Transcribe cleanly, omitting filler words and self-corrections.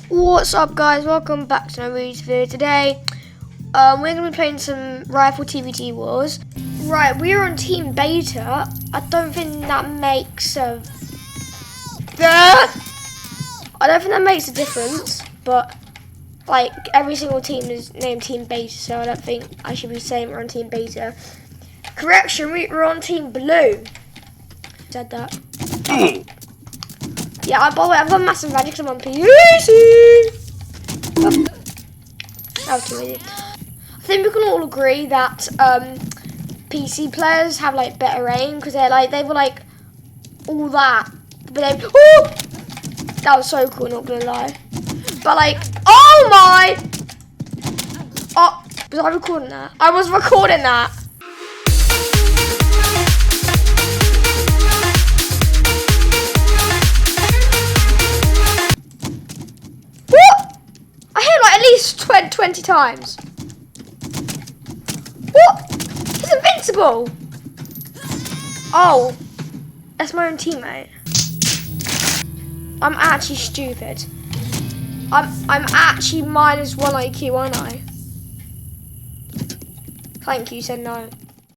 What's up, guys? Welcome back to another video. Today we're going to be playing some Rifle TVT Wars. Right, we're on Team Beta. I don't think that makes a difference, but like every single team is named Team Beta, so I don't think I should be saying we're on Team Beta. Correction, we're on Team Blue. Said that. Yeah, by the way, I've got massive magic because I'm on PC. That was too easy. I think we can all agree that PC players have like better aim because they were like all that, but that was so cool. Not gonna lie, but like, oh my! Oh, was I recording that? I was recording that. At least 20 times. What? He's invincible. Oh, that's my own teammate. I'm actually stupid. I'm actually -1 IQ, aren't I? Thank you, said no.